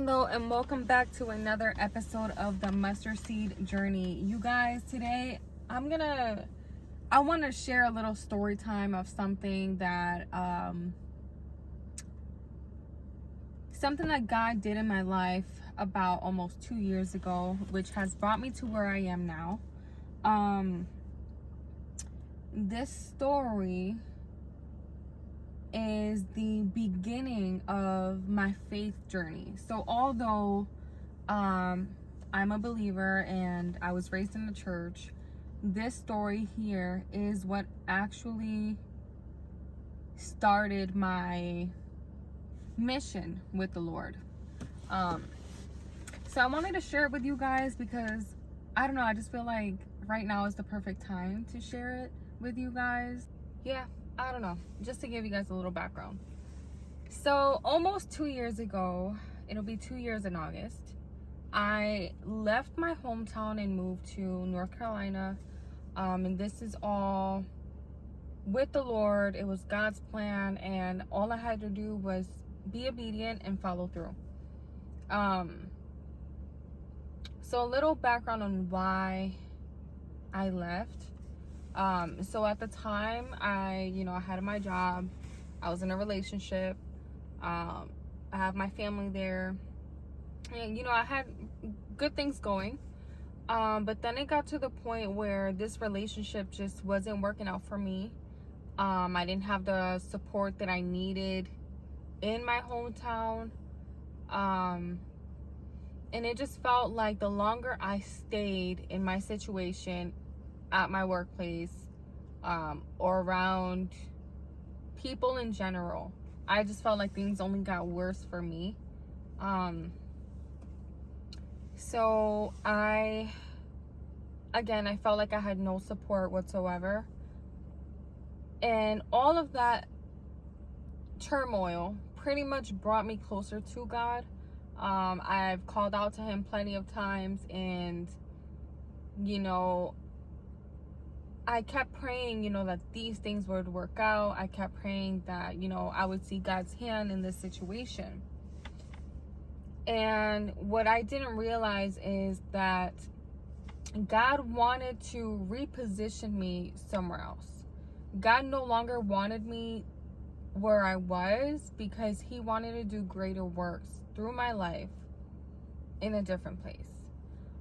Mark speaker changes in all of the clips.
Speaker 1: Hello and welcome back to another episode of the Mustard Seed Journey. You guys, today I want to share a little story time of something that God did in my life about almost 2 years ago, which has brought me to where I am now. This story is the beginning of my faith journey. So although I'm a believer and I was raised in the church, this story here is what actually started my mission with the Lord. So I wanted to share it with you guys because I don't know, I just feel like right now is the perfect time to share it with you guys. Yeah, I don't know, just to give you guys a little background. So almost 2 years ago, it'll be 2 years in August, I left my hometown and moved to North Carolina. And this is all with the Lord. It was God's plan, and all I had to do was be obedient and follow through. So a little background on why I left. So at the time, I had my job. I was in a relationship. I have my family there. And, I had good things going. But then it got to the point where this relationship just wasn't working out for me. I didn't have the support that I needed in my hometown. And it just felt like the longer I stayed in my situation at my workplace, or around people in general, I just felt like things only got worse for me. So I felt like I had no support whatsoever. And all of that turmoil pretty much brought me closer to God. I've called out to him plenty of times, and I kept praying, that these things would work out. I kept praying that, I would see God's hand in this situation. And what I didn't realize is that God wanted to reposition me somewhere else. God no longer wanted me where I was, because he wanted to do greater works through my life in a different place.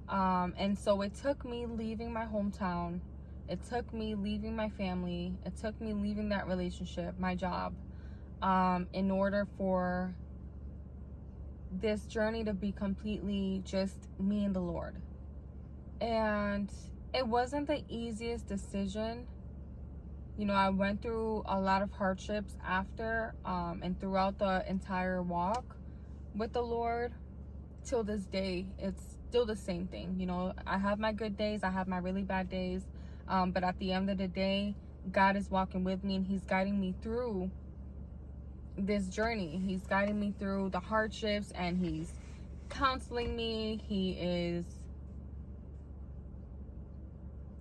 Speaker 1: And so it took me leaving my hometown. It took me leaving my family. It took me leaving that relationship, my job, in order for this journey to be completely just me and the Lord. And it wasn't the easiest decision. I went through a lot of hardships after, and throughout the entire walk with the Lord. Till this day, it's still the same thing. I have my good days, I have my really bad days. But at the end of the day, God is walking with me, and he's guiding me through this journey. He's guiding me through the hardships, and he's counseling me. He is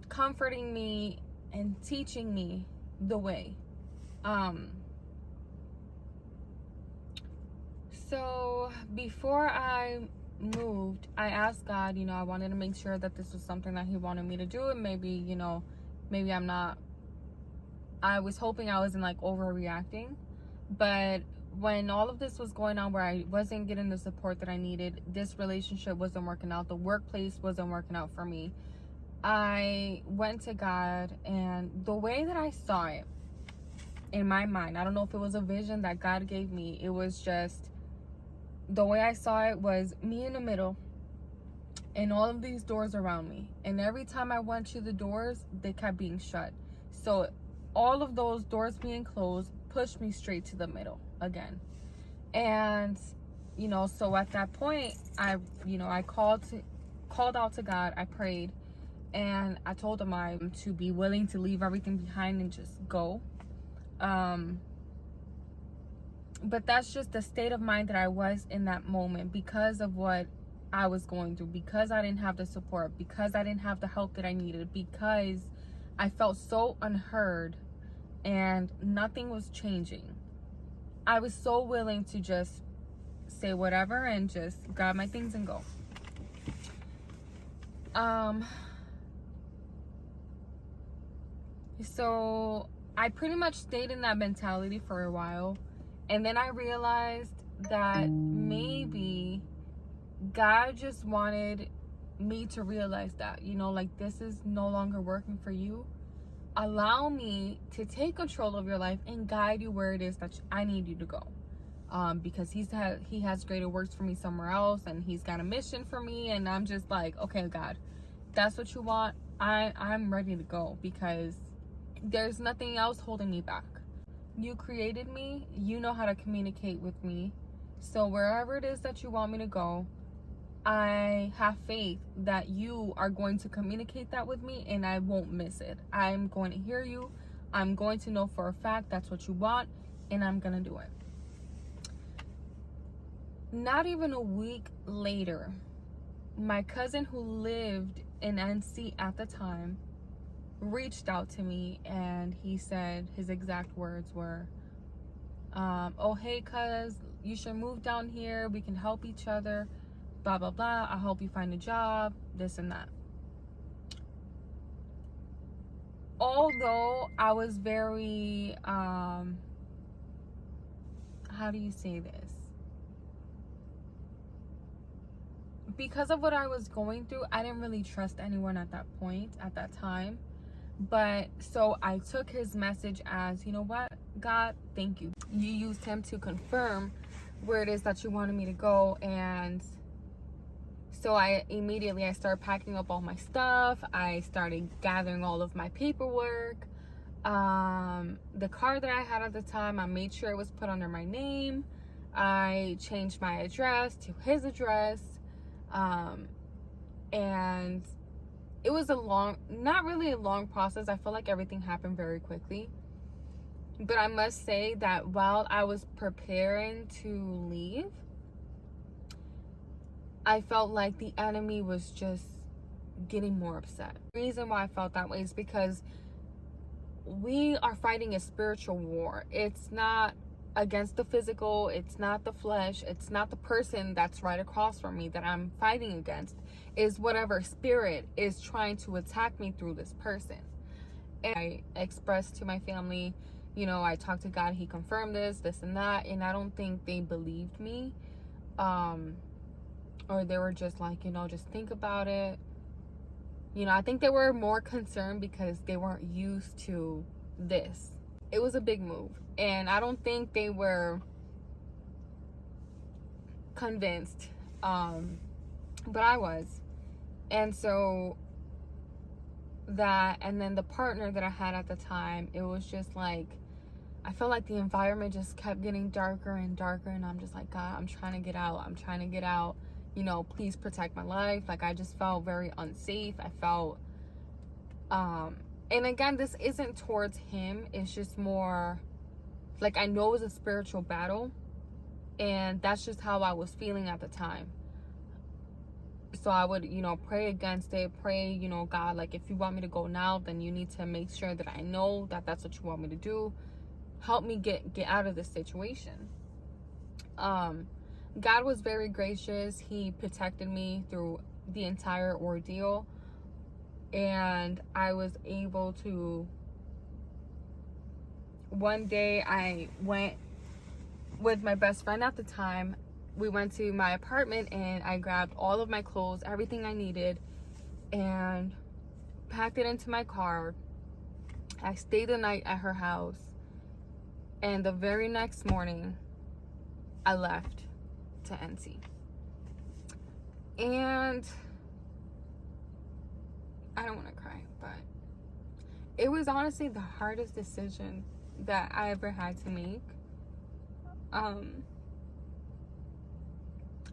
Speaker 1: comforting me and teaching me the way. So before I moved, I asked God, I wanted to make sure that this was something that he wanted me to do. And maybe I was hoping I wasn't overreacting. But when all of this was going on, where I wasn't getting the support that I needed, this relationship wasn't working out, the workplace wasn't working out for me, I went to God. And the way that I saw it in my mind, I don't know if it was a vision that God gave me, it was just, the way I saw it was me in the middle and all of these doors around me. And every time I went to the doors, they kept being shut. So all of those doors being closed pushed me straight to the middle again. And so at that point, I called out to God. I prayed, and I told him I'm to be willing to leave everything behind and just go. But that's just the state of mind that I was in that moment, because of what I was going through, because I didn't have the support, because I didn't have the help that I needed, because I felt so unheard and nothing was changing. I was so willing to just say whatever and just grab my things and go. So I pretty much stayed in that mentality for a while, and then I realized that maybe God just wanted me to realize that, you know, like, this is no longer working for you. Allow me to take control of your life and guide you where it is that I need you to go. Because he has greater works for me somewhere else, and he's got a mission for me, and I'm just like, okay, God, that's what you want. I'm ready to go, because there's nothing else holding me back. You created me, you know how to communicate with me. So wherever it is that you want me to go, I have faith that you are going to communicate that with me, and I won't miss it. I'm going to hear you. I'm going to know for a fact that's what you want, and I'm going to do it. Not even a week later, my cousin who lived in NC at the time reached out to me, and he said his exact words were, oh, hey, cuz, you should move down here. We can help each other. Blah, blah, blah. I'll help you find a job, this and that. Although I was very, how do you say this? Because of what I was going through, I didn't really trust anyone at that point, at that time. But so I took his message as, you know what, God, thank you. You used him to confirm where it is that you wanted me to go. And so I started packing up all my stuff. I started gathering all of my paperwork. The car that I had at the time, I made sure it was put under my name. I changed my address to his address. And it was not really a long process. I felt like everything happened very quickly. But I must say that while I was preparing to leave, I felt like the enemy was just getting more upset. The reason why I felt that way is because we are fighting a spiritual war. It's not against the physical, it's not the flesh, it's not the person that's right across from me that I'm fighting against. Is whatever spirit is trying to attack me through this person. And I expressed to my family, you know, I talked to God, he confirmed this and that, and I don't think they believed me. Or they were just like, you know, just think about it. You know, I think they were more concerned because they weren't used to this. It was a big move, and I don't think they were convinced, but I was. And so that, and then the partner that I had at the time, it was just like, I felt like the environment just kept getting darker and darker, and I'm just like, God, I'm trying to get out, you know, please protect my life. Like, I just felt very unsafe. I felt, and again, this isn't towards him, it's just more like, I know it was a spiritual battle, and that's just how I was feeling at the time. So I would, you know, pray against it, pray, you know, God, like, if you want me to go now, then you need to make sure that I know that that's what you want me to do. Help me get out of this situation. God was very gracious. He protected me through the entire ordeal, and I was able to, one day I went with my best friend at the time. We went to my apartment, and I grabbed all of my clothes, everything I needed, and packed it into my car. I stayed the night at her house, and the very next morning I left to NC. And I don't want to cry, but it was honestly the hardest decision that I ever had to make.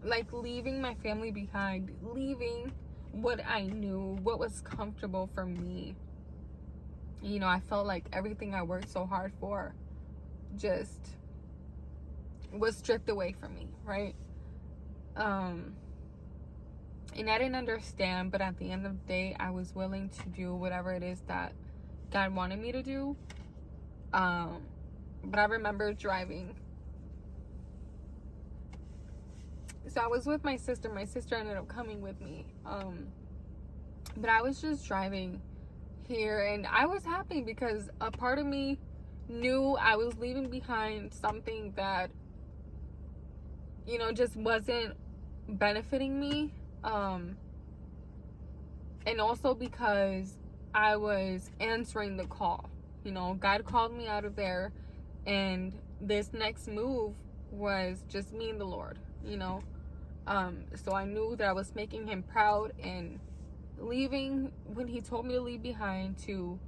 Speaker 1: Like, leaving my family behind, leaving what I knew, what was comfortable for me. You know, I felt like everything I worked so hard for just was stripped away from me, right? And I didn't understand, but at the end of the day, I was willing to do whatever it is that God wanted me to do. But I remember driving So I was with my sister. My sister ended up coming with me. But I was just driving here, and I was happy because a part of me knew I was leaving behind something that, you know, just wasn't benefiting me. And also because I was answering the call. You know, God called me out of there, and this next move was just me and the Lord, you know. So I knew that I was making him proud and leaving when he told me to leave behind to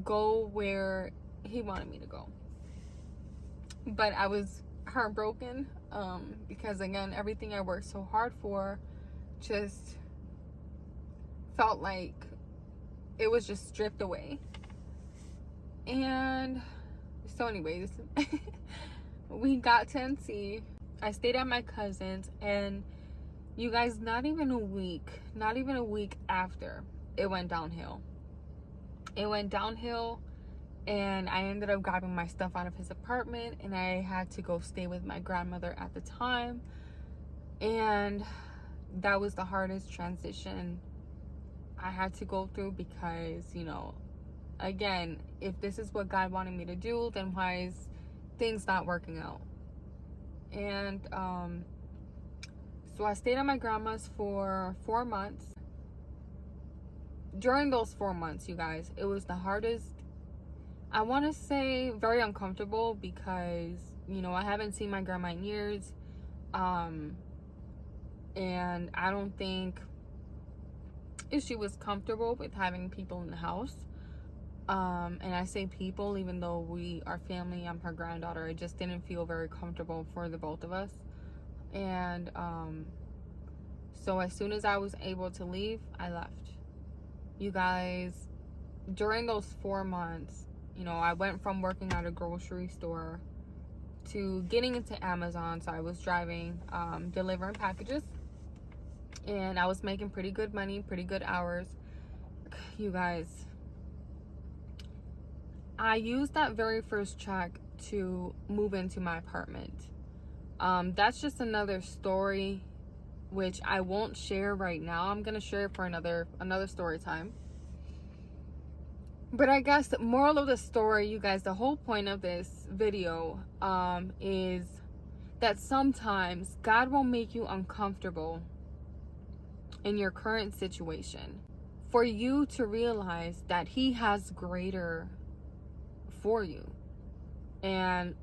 Speaker 1: go where he wanted me to go. But I was heartbroken, because again, everything I worked so hard for just felt like it was just stripped away. And so anyways, we got to NC. I stayed at my cousin's, and you guys, not even a week after, it went downhill. And I ended up grabbing my stuff out of his apartment, and I had to go stay with my grandmother at the time. And that was the hardest transition I had to go through, because, you know, again, if this is what God wanted me to do, then why is things not working out? And so I stayed at my grandma's for 4 months. During those 4 months, you guys, it was the hardest. I want to say very uncomfortable, because, you know, I haven't seen my grandma in years. And I don't think she was comfortable with having people in the house. And I say people, even though we are family, I'm her granddaughter. It just didn't feel very comfortable for the both of us. And so as soon as I was able to leave, I left. You guys, during those 4 months, you know, I went from working at a grocery store to getting into Amazon. So I was driving, delivering packages, and I was making pretty good money, pretty good hours. You guys, I used that very first check to move into my apartment. That's just another story, which I won't share right now. I'm gonna share it for another story time. But I guess the moral of the story, you guys, the whole point of this video is that sometimes God will make you uncomfortable in your current situation for you to realize that he has greater for you. And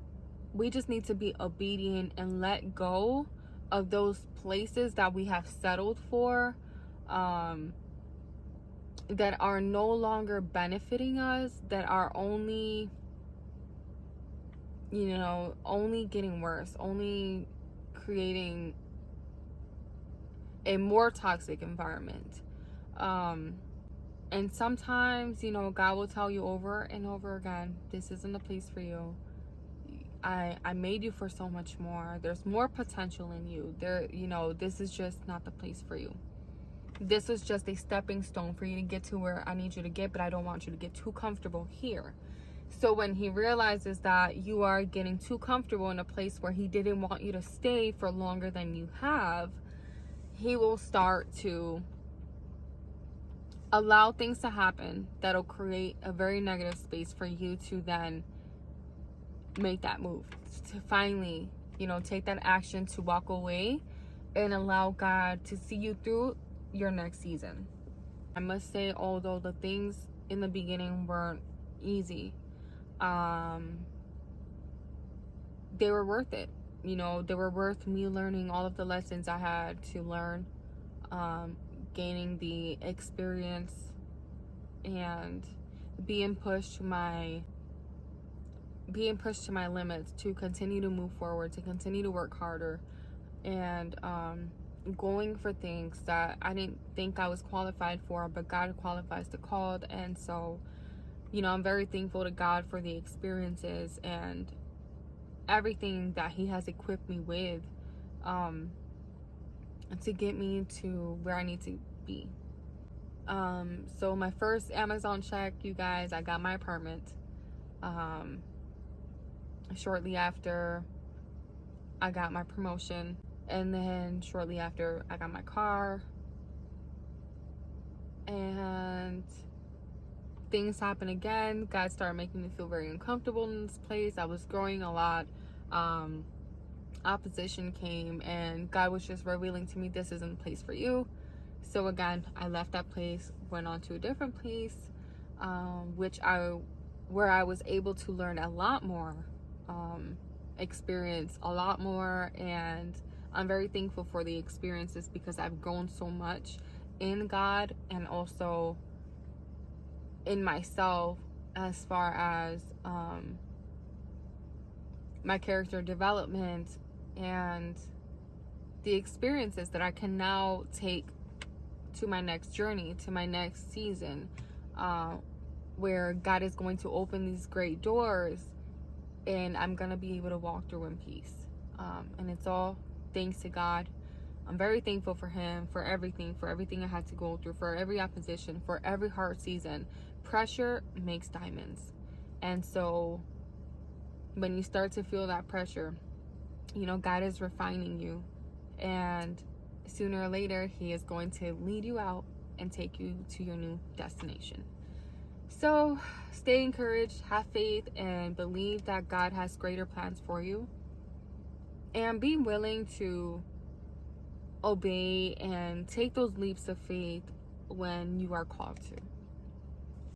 Speaker 1: we just need to be obedient and let go of those places that we have settled for, that are no longer benefiting us, that are only, you know, only getting worse, only creating a more toxic environment. And sometimes, you know, God will tell you over and over again, this isn't the place for you. I made you for so much more. There's more potential in you. You know, this is just not the place for you. This was just a stepping stone for you to get to where I need you to get, but I don't want you to get too comfortable here. So when he realizes that you are getting too comfortable in a place where he didn't want you to stay for longer than you have, he will start to allow things to happen that'll create a very negative space for you to then make that move, to finally, you know, take that action to walk away and allow God to see you through your next season. I must say, although the things in the beginning weren't easy, they were worth it. You know, they were worth me learning all of the lessons I had to learn, gaining the experience, and being pushed to my limits to continue to move forward, to continue to work harder, and going for things that I didn't think I was qualified for, but God qualifies the called. And so, you know, I'm very thankful to God for the experiences and everything that he has equipped me with, to get me to where I need to be. So my first Amazon check, you guys, I got my apartment. Shortly after, I got my promotion. And then shortly after, I got my car, and things happened again. God started making me feel very uncomfortable in this place. I was growing a lot. Opposition came, and God was just revealing to me, this isn't the place for you. So again, I left that place, went on to a different place, where I was able to learn a lot more, experience a lot more, and I'm very thankful for the experiences because I've grown so much in God and also in myself as far as my character development and the experiences that I can now take to my next journey, to my next season, where God is going to open these great doors and I'm going to be able to walk through in peace. And it's all thanks to God. I'm very thankful for Him, for everything I had to go through, for every opposition, for every hard season. Pressure makes diamonds. And so when you start to feel that pressure, you know, God is refining you. And sooner or later, He is going to lead you out and take you to your new destination. So stay encouraged, have faith, and believe that God has greater plans for you. And be willing to obey and take those leaps of faith when you are called to.